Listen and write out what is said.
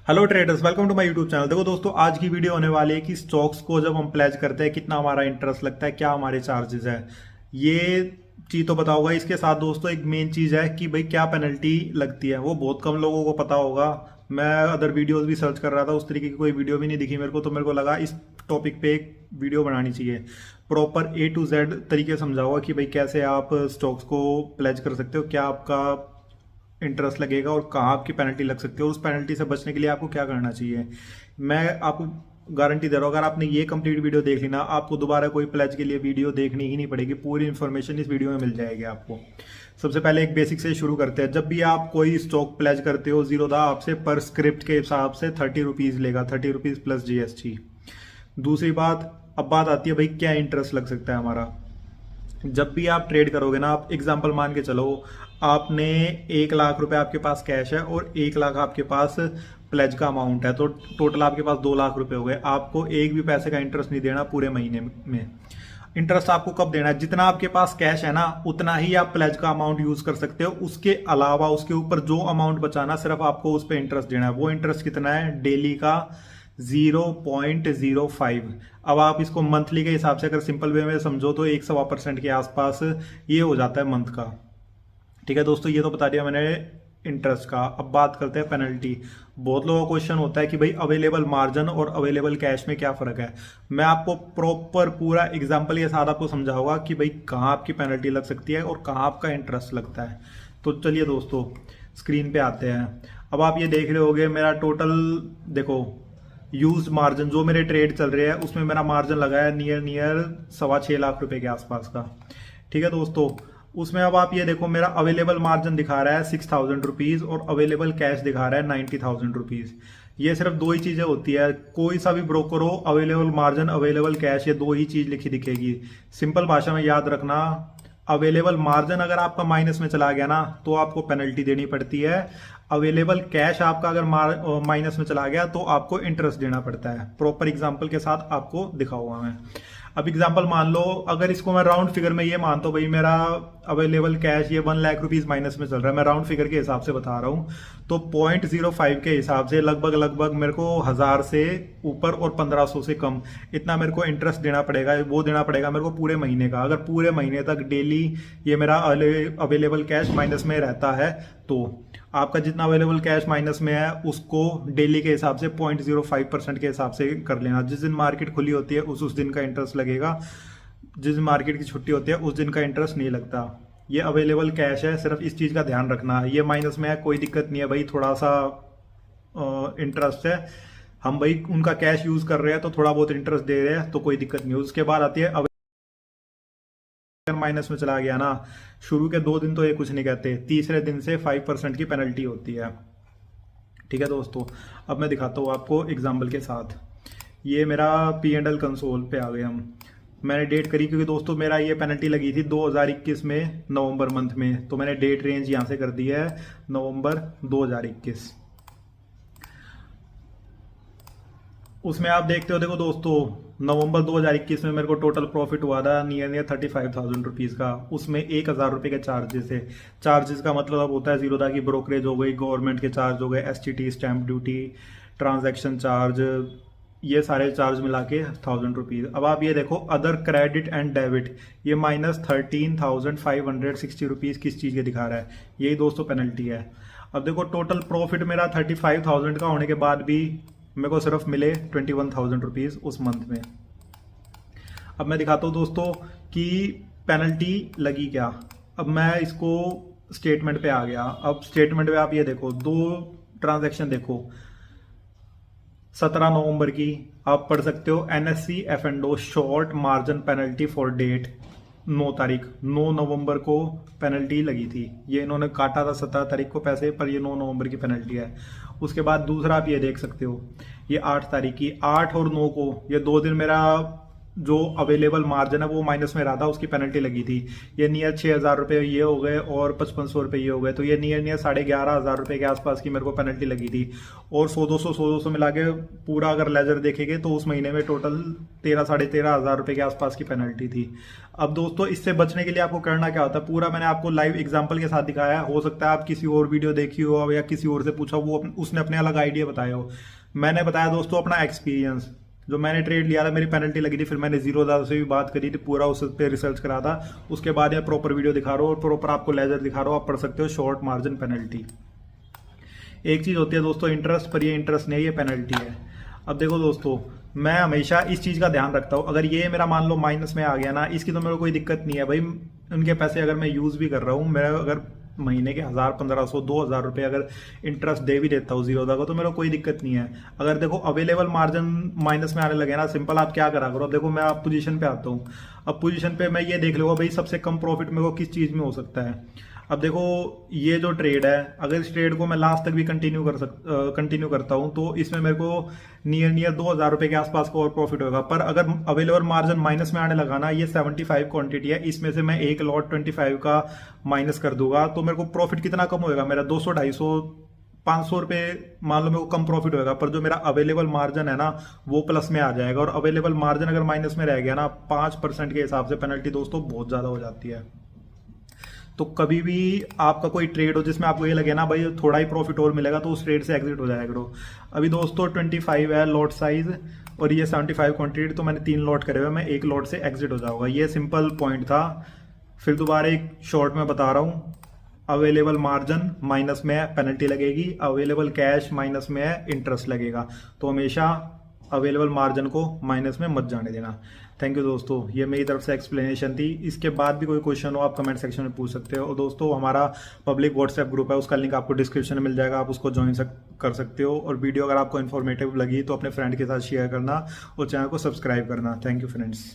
Hello traders, welcome to my YouTube channel. देखो दोस्तों, आज की वीडियो होने वाली है कि स्टॉक्स को जब हम प्लेज करते हैं कितना हमारा इंटरेस्ट लगता है, क्या हमारे चार्जेस है, ये चीज तो पता होगा। इसके साथ दोस्तों एक मेन चीज है कि भाई क्या पेनल्टी लगती है, वो बहुत कम लोगों को पता होगा। मैं अदर वीडियोस भी सर्च कर रहा था, उस तरीके की कोई वीडियो भी नहीं दिखी मेरे को, तो मेरे को लगा इस टॉपिक पे एक वीडियो बनानी चाहिए। प्रॉपर A to Z तरीके समझा होगा कि भाई कैसे आप स्टॉक्स को प्लेज कर सकते हो, क्या आपका इंटरेस्ट लगेगा और कहाँ आपकी पेनल्टी लग सकती है, और उस पेनल्टी से बचने के लिए आपको क्या करना चाहिए। मैं आपको गारंटी दे रहा हूँ, अगर आपने ये कंप्लीट वीडियो देख ली ना, आपको दोबारा कोई प्लेज के लिए वीडियो देखनी ही नहीं पड़ेगी। पूरी इन्फॉर्मेशन इस वीडियो में मिल जाएगी आपको। सबसे पहले एक बेसिक से शुरू करते हैं। जब भी आप कोई स्टॉक प्लेज करते हो, जीरोधा आपसे पर स्क्रिप्ट के हिसाब से 30 रुपीज लेगा, 30 रुपीज प्लस GST। दूसरी बात, अब बात आती है भाई क्या इंटरेस्ट लग सकता है हमारा। जब भी आप ट्रेड करोगे ना, आप एग्जांपल मान के चलो, आपने 1 लाख रुपए आपके पास कैश है और 1 लाख आपके पास प्लेज का अमाउंट है, तो टोटल आपके पास 2 लाख रुपए हो गए। आपको एक भी पैसे का इंटरेस्ट नहीं देना पूरे महीने में। इंटरेस्ट आपको कब देना है, जितना आपके पास कैश है ना उतना ही आप प्लेज का अमाउंट यूज कर सकते हो। उसके अलावा उसके ऊपर जो अमाउंट बचाना, सिर्फ आपको उस पर इंटरेस्ट देना है। वो इंटरेस्ट कितना है, डेली का 0.05। अब आप इसको मंथली के हिसाब से अगर सिंपल वे में समझो तो 1.25% के आसपास ये हो जाता है मंथ का। ठीक है दोस्तों, ये तो बता दिया मैंने इंटरेस्ट का। अब बात करते हैं पेनल्टी। बहुत लोगों का क्वेश्चन होता है कि भाई अवेलेबल मार्जिन और अवेलेबल कैश में क्या फर्क है। मैं आपको प्रॉपर पूरा एग्जांपल के साथ आपको समझाऊंगा कि भाई कहाँ आपकी पेनल्टी लग सकती है और कहाँ आपका इंटरेस्ट लगता है। तो चलिए दोस्तों, स्क्रीन पे आते हैं। अब आप ये देख रहे होगे मेरा टोटल, देखो यूज मार्जिन जो मेरे ट्रेड चल रहे हैं उसमें मेरा मार्जिन लगा है नियर 6.25 लाख रुपए के आसपास का। ठीक है दोस्तों, उसमें अब आप ये देखो मेरा अवेलेबल मार्जिन दिखा रहा है 6,000 रुपीज और अवेलेबल कैश दिखा रहा है 90,000 रुपीज। ये सिर्फ दो ही चीजें होती है, कोई सा भी ब्रोकर हो, अवेलेबल मार्जिन अवेलेबल कैश, ये दो ही चीज लिखी दिखेगी। सिंपल भाषा में याद रखना, अवेलेबल मार्जिन अगर आपका माइनस में चला गया ना तो आपको पेनल्टी देनी पड़ती है। अवेलेबल कैश आपका अगर माइनस में चला गया तो आपको इंटरेस्ट देना पड़ता है। प्रॉपर एग्जांपल के साथ आपको दिखाऊंगा मैं। अब एग्जांपल मान लो, अगर इसको मैं राउंड फिगर में ये मानता हूं भाई मेरा अवेलेबल कैश ये 1 लाख रुपीज माइनस में चल रहा है, मैं राउंड फिगर के हिसाब से बता रहा हूं, तो 0.05 के हिसाब से लगभग मेरे को 1000 से ऊपर और 1500 से कम इतना मेरे को इंटरेस्ट देना पड़ेगा। वो देना पड़ेगा मेरे को पूरे महीने का। अगर पूरे महीने तक डेली ये मेरा अवेलेबल कैश माइनस में रहता है, तो आपका जितना अवेलेबल कैश माइनस में है उसको डेली के हिसाब से 0.05% के हिसाब से कर लेना। जिस दिन मार्केट खुली होती है उस दिन का इंटरेस्ट लगेगा, जिस दिन मार्केट की छुट्टी होती है उस दिन का इंटरेस्ट नहीं लगता। ये अवेलेबल कैश है, सिर्फ इस चीज का ध्यान रखना। ये माइनस में है, कोई दिक्कत नहीं है भाई, थोड़ा सा इंटरेस्ट है, हम भाई उनका कैश यूज कर रहे हैं तो थोड़ा बहुत इंटरेस्ट दे रहे हैं, तो कोई दिक्कत नहीं है। उसके बाद आती है माइनस में चला गया ना, शुरू के 2 दिन तो ये कुछ नहीं कहते, तीसरे दिन से 5% की पेनल्टी होती है। ठीक है दोस्तों, अब मैं दिखाता हूँ आपको एग्जाम्पल के साथ। ये मेरा P&L कंसोल पे आ गए हम। मैंने डेट करी क्योंकि दोस्तों मेरा ये पेनल्टी लगी थी 2021 में नवंबर मंथ में, तो मैंने डेट रेंज यहाँ से कर दी है नवंबर 2021। उसमें आप देखते हो, देखो दोस्तों नवंबर 2021 में मेरे को टोटल प्रॉफिट हुआ था नियर 35,000 रुपीज का। उसमें 1,000 रुपए के चार्जेस है। चार्जेस का मतलब होता है जीरोधा की ब्रोकरेज हो गई, गवर्नमेंट के चार्ज हो गए, STT stamp duty, transaction charge, ये सारे चार्ज मिला के 1,000 रुपीज। अब आप ये देखो अदर क्रेडिट एंड डेबिट, ये -13,560 रुपीज किस चीज के दिखा रहा है, यही दोस्तों पेनल्टी है। अब देखो टोटल प्रॉफिट मेरा 35,000 का होने के बाद भी मेरे को सिर्फ मिले 21,000 रुपीज उस मंथ में। अब मैं दिखाता हूं दोस्तों कि पेनल्टी लगी क्या। अब मैं इसको स्टेटमेंट पे आ गया। अब स्टेटमेंट पे आप ये देखो, 2 ट्रांजैक्शन देखो, 17 नवंबर की आप पढ़ सकते हो, NSE F&O short margin penalty for date 9 तारीख, 9 नवंबर को पेनल्टी लगी थी। ये इन्होंने काटा था 17 तारीख को पैसे, पर ये 9 नवंबर की पेनल्टी है। उसके बाद दूसरा आप ये देख सकते हो, ये 8 तारीख की, 8 और 9 को ये 2 दिन मेरा जो अवेलेबल मार्जिन है वो माइनस में रहा था, उसकी पेनल्टी लगी थी। ये नियर 6,000 रुपये ये हो गए और 5500 रुपये ये हो गए, तो ये नियर 11,500 रुपये के आसपास की मेरे को पेनल्टी लगी थी। और 100-200 मिला के पूरा अगर लेजर देखेंगे तो उस महीने में टोटल 13,500 रुपये के आसपास की पेनल्टी थी। अब दोस्तों इससे बचने के लिए आपको करना क्या होता है, पूरा मैंने आपको लाइव एग्जांपल के साथ दिखाया है। हो सकता है आप किसी और वीडियो देखी हो या किसी और से पूछा, वो उसने अपने अलग आइडिया बताया हो। मैंने बताया दोस्तों अपना एक्सपीरियंस, जो मैंने ट्रेड लिया था, मेरी पेनल्टी लगी थी, फिर मैंने जीरो दादा से भी बात करी थी, पूरा उस पर रिसर्च करा था। उसके बाद ये प्रॉपर वीडियो दिखा रहा हूँ और प्रॉपर आपको लेजर दिखा रहा हूँ, आप पढ़ सकते हो शॉर्ट मार्जिन पेनल्टी। एक चीज होती है दोस्तों इंटरेस्ट, पर ये इंटरेस्ट नहीं है, ये पेनल्टी है। अब देखो दोस्तों, मैं हमेशा इस चीज का ध्यान रखता हूँ, अगर ये मेरा मान लो माइनस में आ गया ना, इसकी तो मेरे को कोई दिक्कत नहीं है भाई। उनके पैसे अगर मैं यूज भी कर रहा हूँ, मेरा अगर महीने के 1,000, 1,500, 2,000 रुपये अगर इंटरेस्ट दे भी देता हूँ जीरो का, तो मेरा कोई दिक्कत नहीं है। अगर देखो अवेलेबल मार्जिन माइनस में आने लगे ना, सिंपल आप क्या करा करो। अब देखो मैं आप पोजीशन पे आता हूँ, अब पोजीशन पे मैं ये देख लूंगा भाई सबसे कम प्रॉफिट मेरे को किस चीज में हो सकता है। अब देखो ये जो ट्रेड है, अगर इस ट्रेड को मैं लास्ट तक भी कंटिन्यू करता हूं, तो इसमें मेरे को नियर 2,000 रुपये के आसपास का और प्रॉफिट होगा। पर अगर अवेलेबल मार्जिन माइनस में आने लगा ना, ये 75 क्वांटिटी है, इसमें से मैं एक लॉट 25 का माइनस कर दूंगा, तो मेरे को प्रॉफिट कितना कम होगा, मेरा 200, 250, 500 रुपये मान लो मेरे को कम प्रॉफिट होगा। पर जो मेरा अवेलेबल मार्जिन है ना, वो प्लस में आ जाएगा। और अवेलेबल मार्जिन अगर माइनस में रह गया ना, 5% के हिसाब से पेनल्टी दोस्तों बहुत ज्यादा हो जाती है। तो कभी भी आपका कोई ट्रेड हो जिसमें आपको ये लगे ना भाई थोड़ा ही प्रॉफिट और मिलेगा, तो उस ट्रेड से एग्जिट हो जाया करो। अभी दोस्तों 25 है लॉट साइज और ये 75 क्वांटिटी, तो मैंने 3 लॉट करे हुए, मैं एक लॉट से एग्जिट हो जाऊंगा। ये सिंपल पॉइंट था। फिर दोबारा एक शॉर्ट में बता रहा हूँ, अवेलेबल मार्जिन माइनस में है, पेनल्टी लगेगी। अवेलेबल कैश माइनस में है, इंटरेस्ट लगेगा। तो हमेशा अवेलेबल मार्जिन को माइनस में मत जाने देना। थैंक यू दोस्तों, ये मेरी तरफ से एक्सप्लेनेशन थी। इसके बाद भी कोई क्वेश्चन हो आप कमेंट सेक्शन में पूछ सकते हो। और दोस्तों हमारा पब्लिक व्हाट्सएप ग्रुप है, उसका लिंक आपको डिस्क्रिप्शन में मिल जाएगा, आप उसको ज्वाइन कर सकते हो। और वीडियो अगर आपको इन्फॉर्मेटिव लगी तो अपने फ्रेंड के साथ शेयर करना और चैनल को सब्सक्राइब करना। Thank you friends.